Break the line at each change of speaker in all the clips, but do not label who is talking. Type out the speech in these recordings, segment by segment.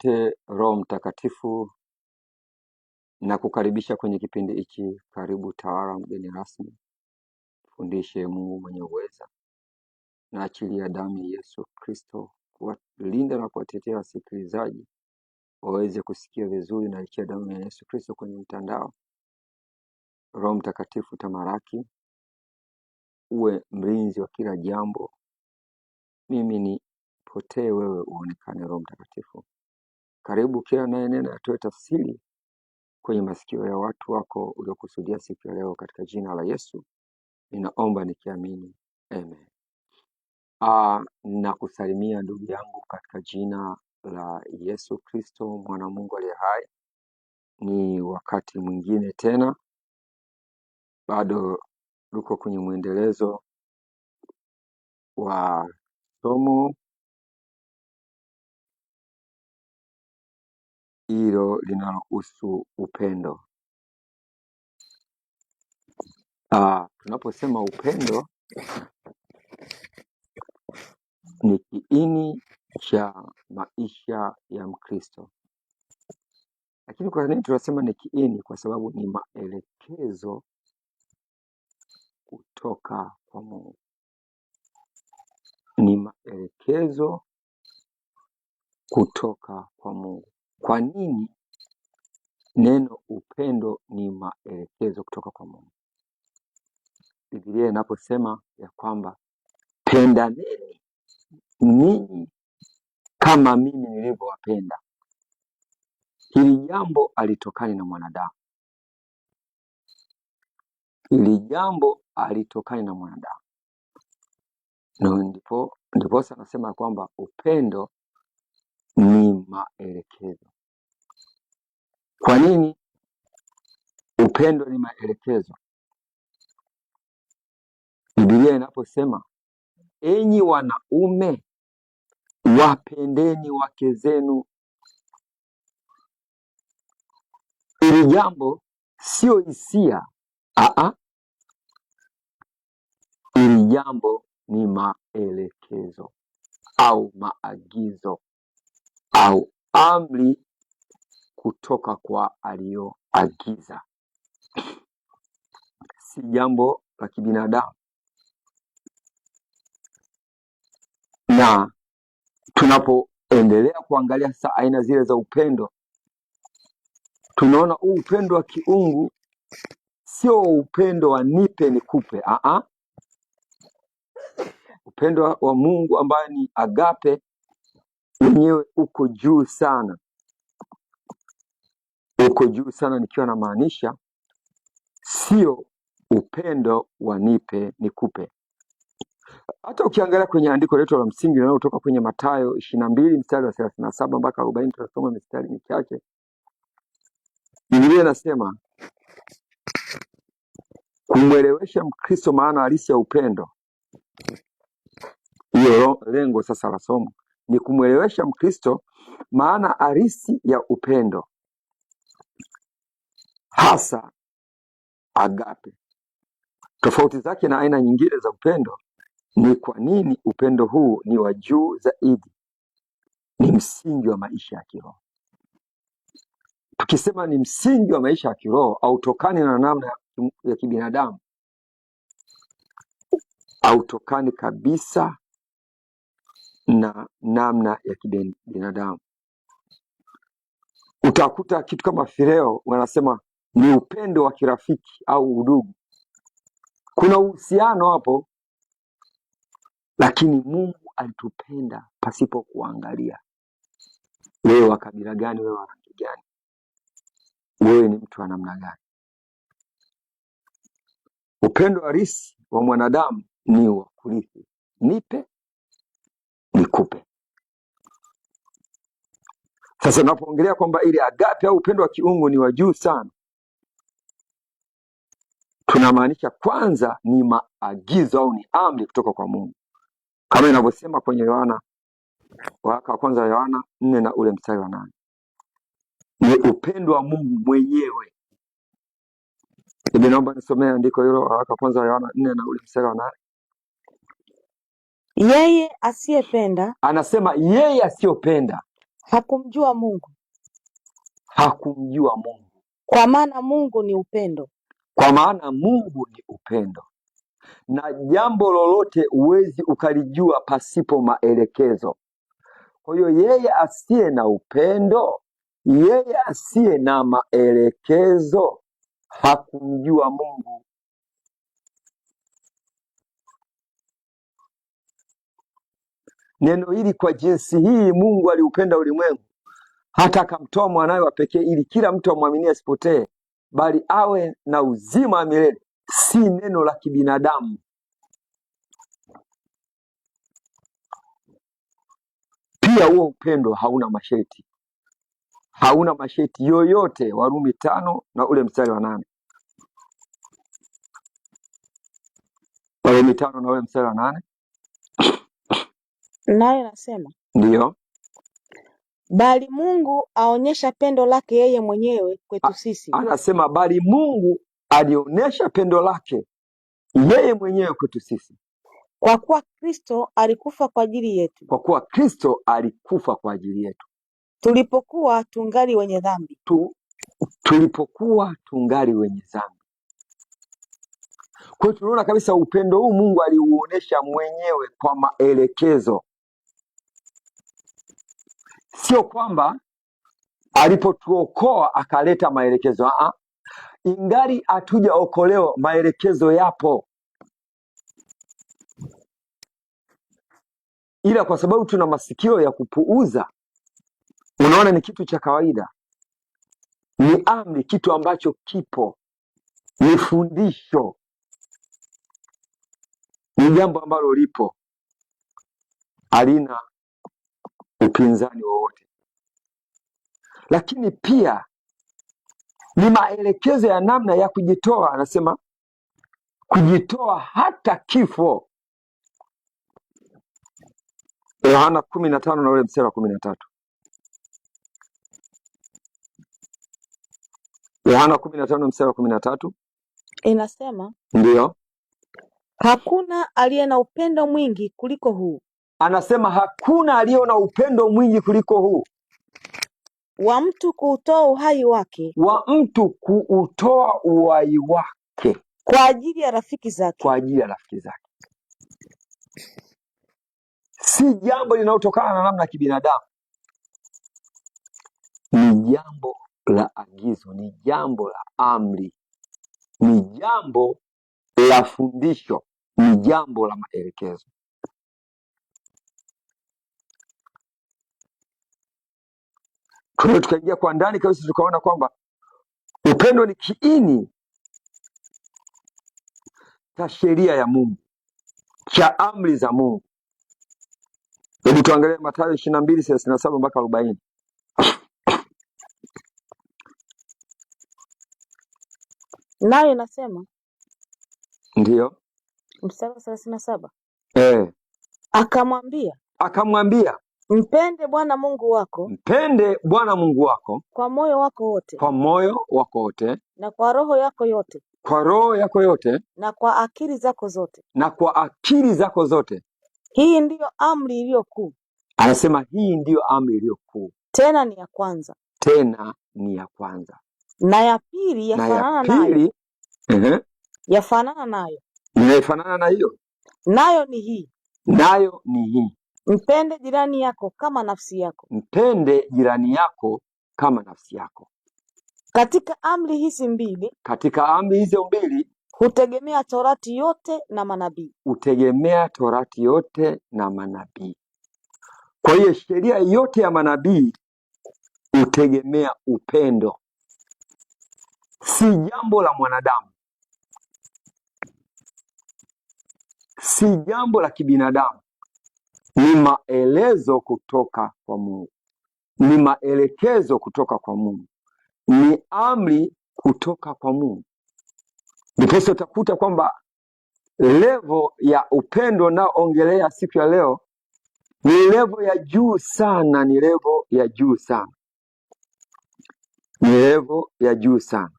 Asante Roho Mtakatifu na kukaribisha kwenye kipindi hiki. Karibu tawala, mgeni rasmi, fundishe. Mungu mwenye uweza, na achilia damu ya Yesu Kristo kuwalinda na kuwatetea wasikilizaji waweze kusikia vizuri, na achilia damu ya Yesu Kristo kwenye mtandao. Roho Mtakatifu tamaraki, uwe mlinzi wa kila jambo. Mimi nipotee, wewe uonekane. Roho Mtakatifu karibu, kila naye nena atoe tafsiri kwenye masikio ya watu wako uliokusudia siku ya leo, katika jina la Yesu ninaomba nikiamini, amen. Na kusalimia ndugu yangu katika jina la Yesu Kristo, mwana Mungu aliye hai. Ni wakati mwingine tena, bado tuko kwenye mwendelezo wa somo hilo linalohusu upendo. Tunaposema upendo, ni kiini cha maisha ya Mkristo. Lakini kwa nini tunasema ni kiini? Kwa sababu ni maelekezo kutoka kwa Mungu. Ni maelekezo kutoka kwa Mungu. Kwa nini neno upendo ni maelekezo kutoka kwa Mungu? Biblia inaposema ya kwamba pendaneni ninyi kama mimi nilivyowapenda, hili jambo alitokani na mwanadamu. Hili jambo alitokani na mwanadamu. Na ndipo anasema kwamba upendo ni maelekezo. Kwa nini upendo ni maelekezo? Biblia inaposema enyi wanaume wapendeni wake zenu, hili jambo sio hisia. Hili jambo ni maelekezo au maagizo au amri kutoka kwa aliyoagiza. Si jambo la kibinadamu. Na tunapoendelea kuangalia sasa aina zile za upendo, tunaona huu upendo wa kiungu sio upendo wa nipe nikupe. Upendo wa Mungu ambaye ni agape wenyewe uko juu sana. Uko juu sana, nikiwa na maanisha sio upendo wa nipe nikupe. Hata ukiangalia kwenye andiko letu la msingi linalotoka kwenye Mathayo 22 mstari wa 37 mpaka 40, tutasoma mistari michache. Biblia inasema kumwelewesha Mkristo maana halisi ya upendo. Hiyo lengo sasa la somo ni kumwelewesha Mkristo maana halisi ya upendo, hasa agape, tofauti zake na aina nyingine za upendo. Ni kwa nini upendo huu ni wa juu zaidi, ni msingi wa maisha ya kiroho. Tukisema ni msingi wa maisha ya kiroho, hautokani na namna ya kibinadamu, hautokani kabisa na namna ya kibinadamu. Utakuta kitu kama fileo wanasema ni upendo wa kirafiki au udugu. Kuna uhusiano hapo, lakini Mungu alitupenda pasipo kuangalia wewe wa kabila gani, wewe wa rangi gani, wewe ni mtu wa namna gani. Upendo halisi wa mwanadamu ni wa kurithi, nipe nikupe. Sasa tunapoongelea kwamba ile agape au upendo wa kiungu ni wa juu sana, tunamaanisha kwanza ni maagizo au ni amri kutoka kwa Mungu, kama inavyosema kwenye Yohana, waraka wa kwanza Yohana 4 na ule mstari wa 8. Ni upendo wa Mungu mwenyewe. Hivi naomba nisomee andiko hilo, waraka wa kwanza Yohana 4 na ule mstari wa 8.
Yeye asiyependa,
anasema yeye asiyopenda
hakumjua Mungu,
hakumjua Mungu,
kwa maana Mungu ni upendo.
kwa maana Mungu ni upendo, na jambo lolote huwezi ukalijua pasipo maelekezo. Kwa hiyo yeye asiye na upendo, yeye asiye na maelekezo hakumjua Mungu. Neno hili, kwa jinsi hii Mungu aliupenda ulimwengu hata akamtoa mwanawe wa pekee, ili kila mtu amwaminie asipotee, bali awe na uzima wa milele. Si neno la kibinadamu. Pia huo upendo hauna masharti, hauna masharti yoyote. Warumi 5 na ule mstari wa 8. Warumi 5 na ule mstari wa 8
naye nasema,
ndiyo,
bali Mungu aonyesha pendo lake yeye mwenyewe kwetu sisi.
Anasema bali Mungu alionyesha pendo lake yeye mwenyewe kwetu sisi,
kwa kuwa Kristo alikufa kwa ajili yetu,
kwa kuwa Kristo alikufa kwa ajili yetu
tulipokuwa tungali wenye dhambi.
Tulipokuwa tungali wenye dhambi. Kwa hiyo tunaona kabisa upendo huu Mungu aliuonesha mwenyewe kwa maelekezo. Sio kwamba alipotuokoa akaleta maelekezo. Ingali hatujaokolewa, maelekezo yapo, ila kwa sababu tuna masikio ya kupuuza, unaona ni kitu cha kawaida, ni amri, kitu ambacho kipo, ni fundisho, ni jambo ambalo lipo, halina upinzani wowote. Lakini pia ni maelekezo ya namna ya kujitoa. Anasema kujitoa hata kifo. Yohana 15 na ule mstari wa 13. Yohana 15 mstari wa 13
inasema,
ndiyo,
hakuna aliye na upendo mwingi kuliko huu.
Anasema hakuna aliye na upendo mwingi kuliko huu,
wa mtu kuutoa uhai wake,
wa mtu kuutoa uhai wake
kwa ajili ya rafiki zake.
Kwa ajili ya rafiki zake. Si jambo linalotokana na namna ya kibinadamu, ni jambo la agizo, ni jambo la amri, ni jambo la fundisho, ni jambo la maelekezo. Kwa hiyo tukaingia kwa ndani kabisa, tukaona kwamba upendo ni kiini cha sheria ya Mungu, cha amri za Mungu. Hebu tuangalie Mathayo 22:37 mpaka 40.
Nayo inasema,
ndiyo,
mstari wa 37,
akamwambia,
mpende Bwana Mungu wako,
mpende Bwana Mungu wako
kwa moyo wako wote,
kwa moyo wako wote,
na kwa roho yako yote,
kwa roho yako yote,
na kwa akili zako zote,
na kwa akili zako zote.
Hii ndiyo amri iliyo kuu.
Anasema hii ndiyo amri iliyo kuu,
tena ni ya kwanza, na ya pili yafanana nayo,
inafanana na hiyo,
nayo ni hii, mpende jirani yako kama nafsi yako.
Mpende jirani yako kama nafsi yako.
Katika amri hizi mbili hutegemea Torati yote na manabii.
Kwa hiyo sheria yote ya manabii hutegemea upendo. Si jambo la mwanadamu, si jambo la kibinadamu, ni maelezo kutoka kwa Mungu, ni maelekezo kutoka kwa Mungu, ni amri kutoka kwa Mungu. Ndipo utakuta kwamba levo ya upendo naongelea siku ya leo ni levo ya juu sana, ni levo ya juu sana, ni levo ya juu sana.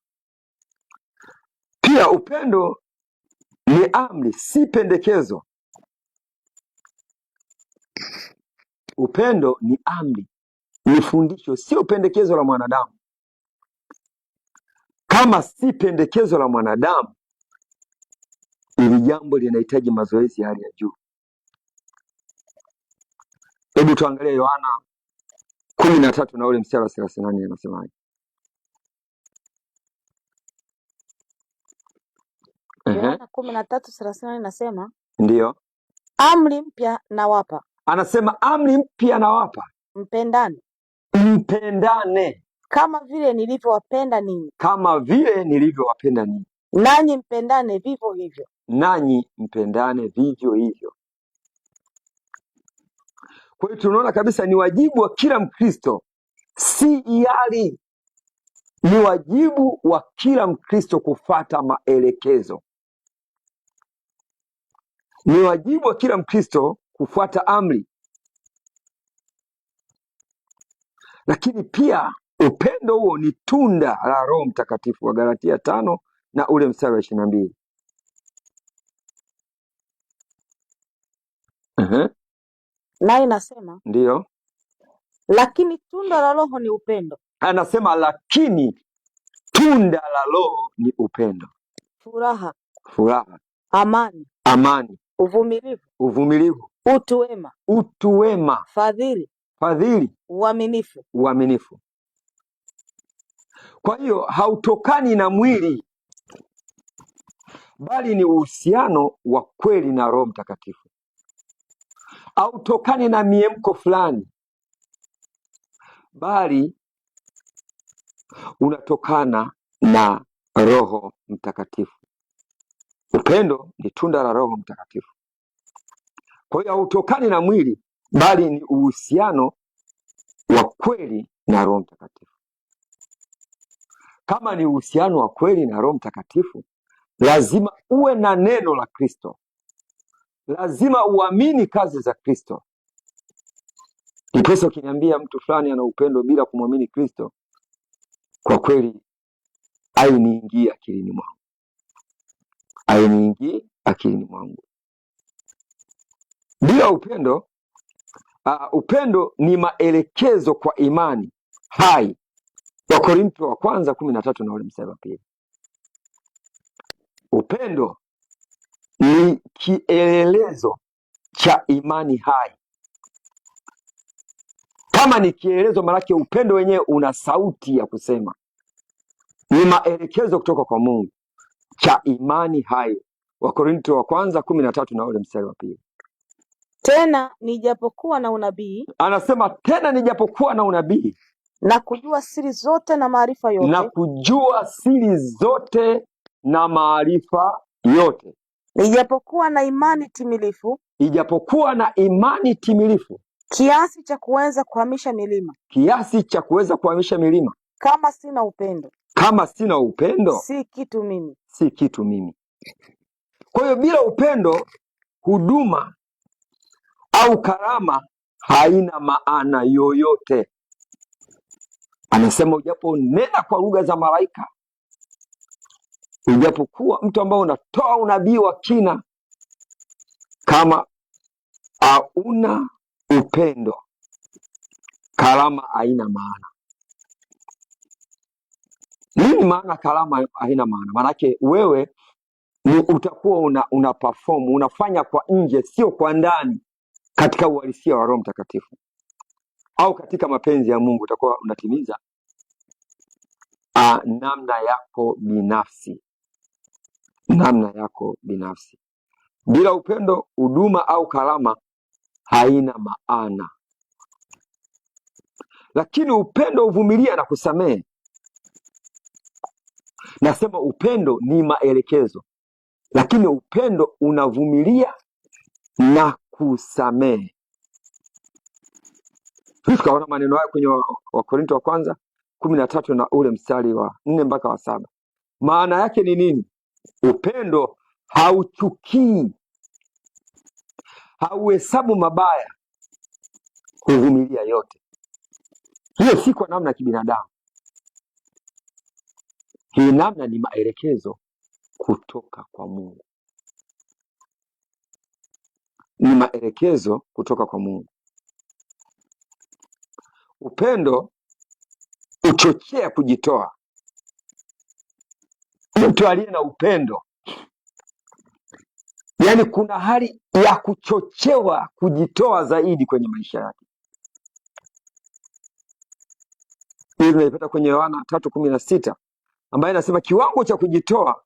Pia upendo ni amri, si pendekezo. Upendo ni amri, ni fundisho, sio pendekezo la mwanadamu. Kama si pendekezo la mwanadamu, ili jambo linahitaji mazoezi ya hali ya juu. Hebu tuangalie Yohana 13 na ule mstari wa 38 anasemaje?
Yohana 13:38 nasema,
Ndiyo.
Amri mpya nawapa.
Anasema amri mpya nawapa,
mpendane.
Mpendane
Kama vile nilivyowapenda ninyi.
Kama vile nilivyowapenda ninyi.
Nanyi mpendane vivyo hivyo.
Nanyi mpendane vivyo hivyo. Kwa hiyo tunaona kabisa ni wajibu wa kila Mkristo, si hiari. Ni wajibu wa kila Mkristo kufuata maelekezo. Ni wajibu wa kila Mkristo kufuata amri. Lakini pia upendo huo ni tunda la Roho Mtakatifu, wa Galatia 5 na ule mstari wa 22.
Naye nasema,
ndiyo,
lakini tunda la Roho ni upendo.
Anasema lakini tunda la Roho ni upendo,
furaha,
amani,
uvumilivu, utu wema, fadhili,
uaminifu. Kwa hiyo hautokani na mwili, bali ni uhusiano wa kweli na Roho Mtakatifu. Hautokani na miemko fulani, bali unatokana na Roho Mtakatifu. Upendo ni tunda la Roho Mtakatifu. Kwa hiyo hautokani na mwili, bali ni uhusiano wa kweli na Roho Mtakatifu. Kama ni uhusiano wa kweli na Roho Mtakatifu, lazima uwe na neno la Kristo, lazima uamini kazi za Kristo. Ndiposa ukiniambia mtu fulani ana upendo bila kumwamini Kristo, kwa kweli hainiingii akilini mwangu. Bila upendo, upendo ni maelekezo kwa imani hai. Wakorintho wa kwanza 13 na ule mstari wa 2. Upendo ni kielelezo cha imani hai. Kama ni kielelezo, maanake upendo wenyewe una sauti ya kusema. Ni maelekezo kutoka kwa Mungu cha imani hai. Wakorintho wa kwanza 13 na ule mstari wa 2.
Tena nijapokuwa na unabii,
anasema tena nijapokuwa na unabii
na kujua siri zote na maarifa yote, nijapokuwa na imani timilifu, kiasi cha kuweza kuhamisha milima, kama sina upendo, si kitu mimi.
Kwa hiyo bila upendo, huduma au karama haina maana yoyote. Anasema ujaponena kwa lugha za malaika, ujapokuwa mtu ambaye unatoa unabii wa kina, kama hauna upendo, karama haina maana. Nini maana karama haina maana? Maanake wewe utakuwa una perform, unafanya kwa nje, sio kwa ndani, katika uhalisia wa Roho Mtakatifu au katika mapenzi ya Mungu. Utakuwa unatimiza namna yako binafsi. Bila upendo, huduma au karama haina maana. Lakini upendo huvumilia na kusamehe. Nasema upendo ni maelekezo, lakini upendo unavumilia na kusamehe. Tukaona maneno hayo kwenye Wakorintho wa kwanza 13 na ule mstari wa 4 mpaka wa 7. Maana yake ni nini? Upendo hauchukii, hauhesabu mabaya, huvumilia yote. Hiyo si kwa namna ya kibinadamu. Hii namna ni maelekezo kutoka kwa Mungu. Upendo uchochea kujitoa. Mtu aliye na upendo, yaani kuna hali ya kuchochewa kujitoa zaidi kwenye maisha yake. Hii tunaipata kwenye Yohana 3:16 ambaye inasema kiwango cha kujitoa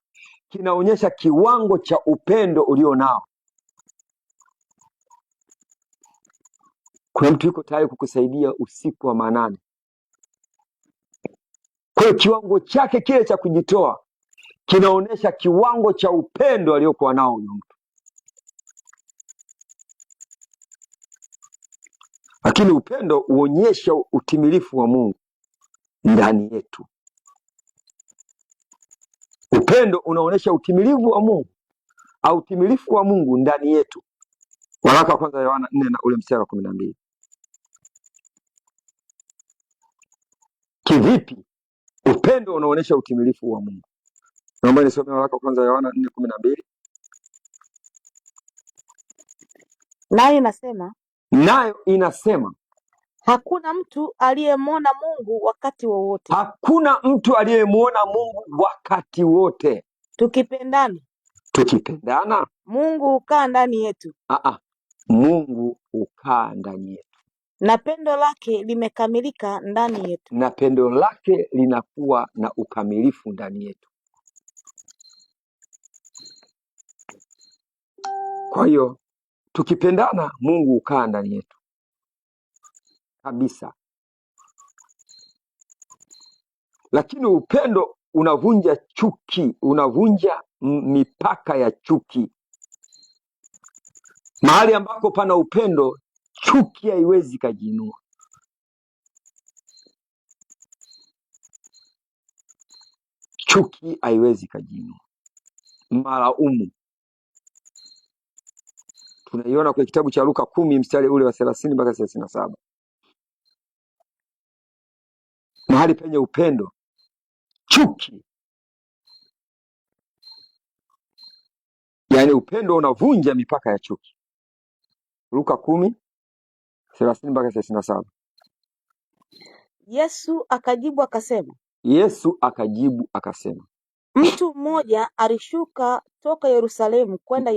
kinaonyesha kiwango cha upendo ulio nao. Kuna mtu yuko tayari kukusaidia usiku wa manane. Kwa hiyo kiwango chake kile cha kujitoa kinaonyesha kiwango cha upendo aliokuwa nao huyo mtu. Lakini upendo huonyesha utimilifu wa Mungu ndani yetu. Upendo unaonyesha utimilifu wa Mungu au utimilifu wa Mungu ndani yetu. Waraka wa kwanza Yohana 4 na ule mstari wa 12. Kivipi upendo unaonyesha utimilifu wa Mungu? Naomba nisome waraka wa kwanza Yohana 4:12.
Nayo inasema hakuna mtu aliyemwona Mungu wakati wowote.
Hakuna mtu aliyemwona Mungu wakati wote. Tukipendana
Mungu hukaa ndani yetu.
Mungu hukaa ndani yetu,
na pendo lake limekamilika ndani yetu,
na pendo lake linakuwa na ukamilifu ndani yetu. Kwa hiyo tukipendana, Mungu hukaa ndani yetu kabisa. Lakini upendo unavunja chuki, unavunja mipaka ya chuki. Mahali ambako pana upendo, chuki haiwezi kajiinua. Chuki haiwezi kajiinua. Malaumu tunaiona kwenye kitabu cha Luka 10 mstari ule wa 30 mpaka 37. Mahali penye upendo, chuki, yaani upendo unavunja mipaka ya chuki. Luka 10:30 mpaka 37.
Yesu akajibu
akasema,
mtu mmoja alishuka toka Yerusalemu kwenda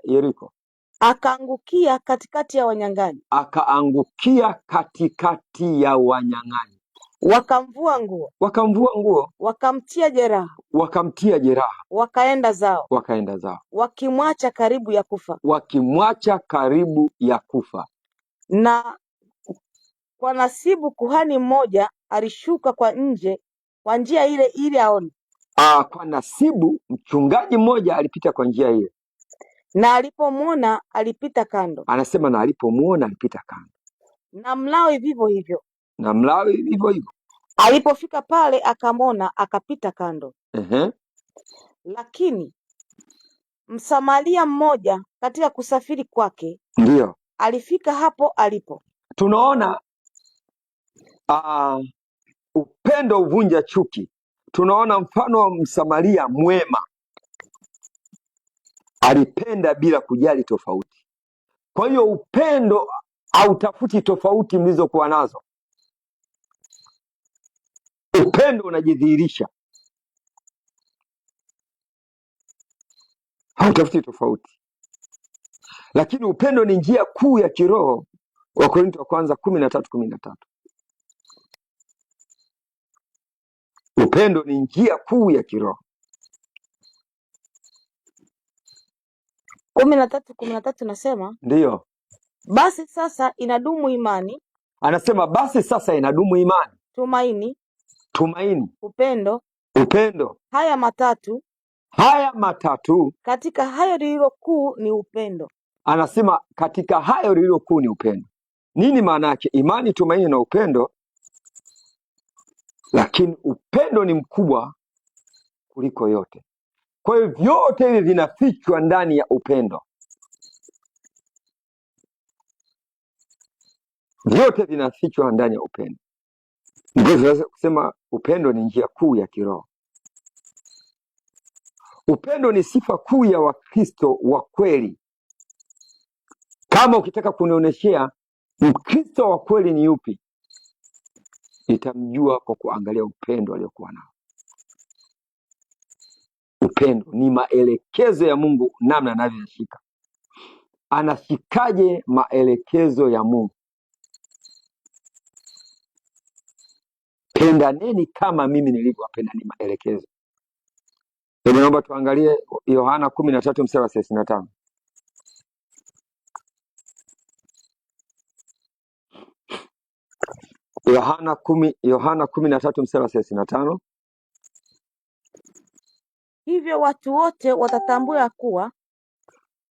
Yeriko. Akaangukia katikati ya wanyang'anyi. Wakamvua nguo, wakamtia jeraha, wakaenda zao, wakimwacha karibu ya kufa. Na kwa nasibu kuhani mmoja alishuka kwa njia ile ili aone.
Kwa nasibu mchungaji mmoja alipita kwa njia ile,
na alipomwona alipita kando.
Anasema na alipomwona alipita kando.
Na Mlawi vivyo hivyo. Alipofika pale akamwona akapita kando. Lakini Msamaria mmoja katika kusafiri kwake
ndio
alifika hapo alipo.
Tunaona upendo uvunja chuki. Tunaona mfano wa Msamaria mwema, alipenda bila kujali tofauti. Kwa hiyo upendo hautafuti tofauti mlizokuwa nazo. Upendo unajidhihirisha, hautafuti tofauti. Lakini upendo ni njia kuu ya kiroho. Wakorintho wa kwanza 13:13. Upendo ni njia kuu ya kiroho.
13:13 nasema
ndiyo,
basi sasa inadumu imani.
Anasema basi sasa inadumu imani,
tumaini, upendo. Haya matatu, katika hayo lililo kuu ni upendo.
Anasema katika hayo lililo kuu ni upendo. Nini maana yake? Imani, tumaini na upendo. Lakini upendo ni mkubwa kuliko yote. Kwa hiyo vyote hivi vinafichwa ndani ya upendo. Vyote vinafichwa ndani ya upendo. Ndio tunaweza kusema upendo ni njia kuu ya kiroho. Upendo ni sifa kuu ya Wakristo wa kweli. Kama ukitaka kunionyeshea Mkristo wa kweli ni yupi? Nitamjua kwa kuangalia upendo aliokuwa nao. Upendo ni maelekezo ya Mungu, namna anavyoshika. Anashikaje maelekezo ya Mungu? Pendaneni kama mimi nilivyowapenda, ni maelekezo. Hebu naomba tuangalie Yohana 13 mstari wa 35. Yohana 13 mstari wa 35.
Hivyo watu wote watatambua ya kuwa,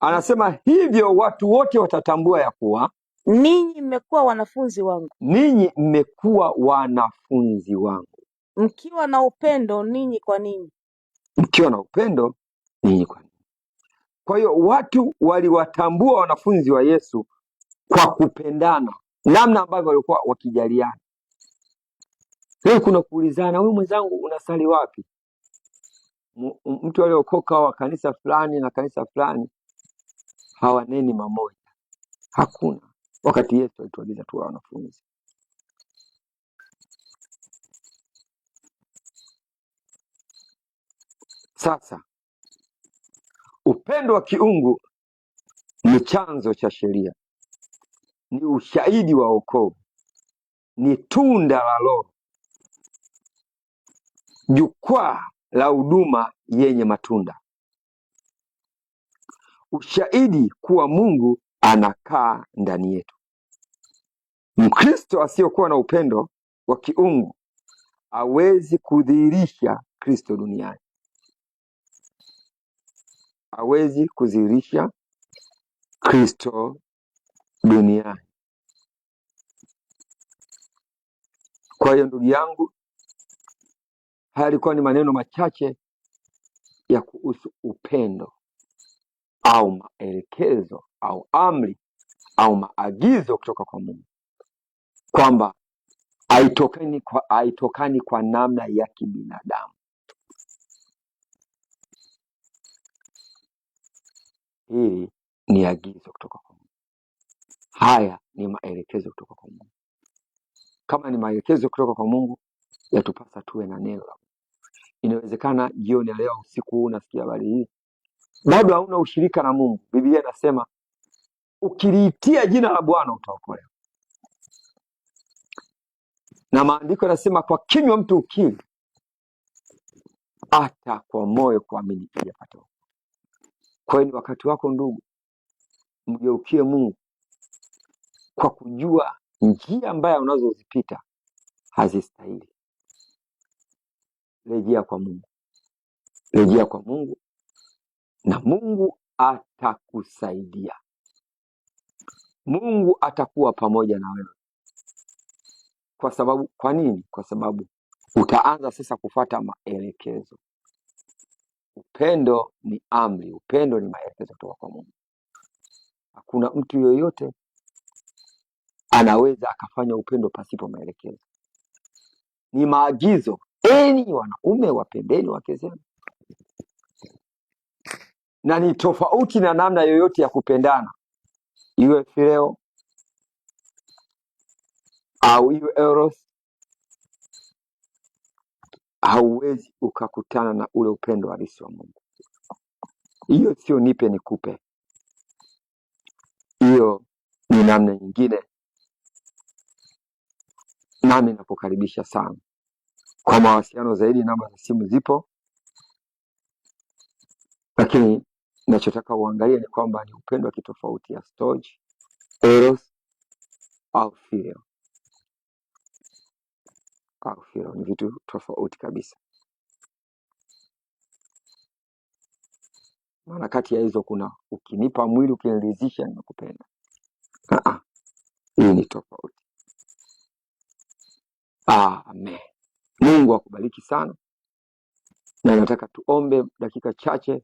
Anasema hivyo watu wote watatambua ya kuwa
ninyi mmekuwa wanafunzi wangu,
ninyi mmekuwa wanafunzi wangu,
mkiwa na upendo ninyi kwa ninyi.
mkiwa na upendo ninyi kwa ninyi. Kwa hiyo watu waliwatambua wanafunzi wa Yesu kwa kupendana, namna ambavyo walikuwa wakijaliana. Leo kuna kuulizana, wewe mwenzangu unasali wapi? Mtu aliokoka wa kanisa fulani na kanisa fulani hawaneni mamoja. Hakuna. Wakati Yesu alituagiza tuwe wanafunzi. Sasa upendo wa kiungu ni chanzo cha sheria, ni ushahidi wa wokovu, ni tunda la Roho, jukwaa la huduma yenye matunda, ushahidi kuwa Mungu anakaa ndani yetu. Mkristo asiyokuwa na upendo wa kiungu hawezi kudhihirisha Kristo duniani, hawezi kudhihirisha Kristo duniani. Kwa hiyo ndugu yangu, haya yalikuwa ni maneno machache ya kuhusu upendo au maelekezo au amri au maagizo kutoka kwa Mungu, kwamba haitokani kwa namna ya kibinadamu. Hili ni agizo kutoka kwa Mungu. Haya ni maelekezo kutoka kwa Mungu. Kama ni maelekezo kutoka kwa Mungu, yatupasa tuwe na neno. Inawezekana jioni ya leo, usiku huu unasikia habari hii, bado hauna ushirika na Mungu. Biblia inasema ukiliitia jina la Bwana utaokolewa, na maandiko yanasema kwa kinywa mtu ukiri, hata kwa moyo kuamini yapata. Kwa hiyo ni wakati wako ndugu, mgeukie Mungu kwa kujua njia mbaya unazozipita hazistahili. Rejea kwa Mungu, rejea kwa Mungu na Mungu atakusaidia. Mungu atakuwa pamoja na wewe. Kwa nini? Kwa sababu utaanza sasa kufuata maelekezo. Upendo ni amri, upendo ni maelekezo kutoka kwa Mungu. Hakuna mtu yoyote anaweza akafanya upendo pasipo maelekezo. Ni maagizo. Enyi wanaume wapendeni wake zenu. Na ni tofauti na namna yoyote ya kupendana, iwe phileo au iwe eros. Hauwezi ukakutana na ule upendo halisi wa Mungu. Hiyo sio nipe nikupe, hiyo ni namna nyingine. Nami nakukaribisha sana. Kwa mawasiliano zaidi, namba za simu zipo, lakini ninachotaka uangalie ni kwamba ni upendo wa kitofauti ya storge, eros au phileo. Ni vitu tofauti kabisa. Maana kati ya hizo kuna ukinipa mwili ukiniridhisha nimekupenda. Hii ni tofauti. Amen. Mungu akubariki sana, na nataka tuombe dakika chache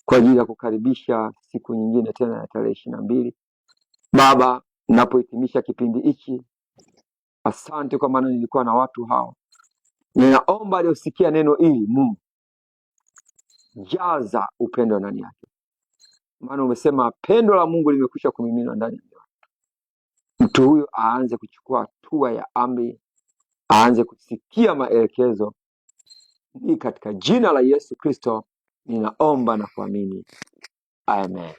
kwa ajili ya kukaribisha siku nyingine tena ya tarehe 22. Baba, ninapohitimisha kipindi hichi, asante kwa maana nilikuwa na watu hao. Ninaomba aliosikia neno hili, Mungu jaza upendo ndani yake, maana umesema pendo la Mungu limekwisha kumiminwa ndani ya mtu huyu aanze kuchukua hatua ya amri, aanze kusikia maelekezo. Ni katika jina la Yesu Kristo ninaomba na kuamini, amen.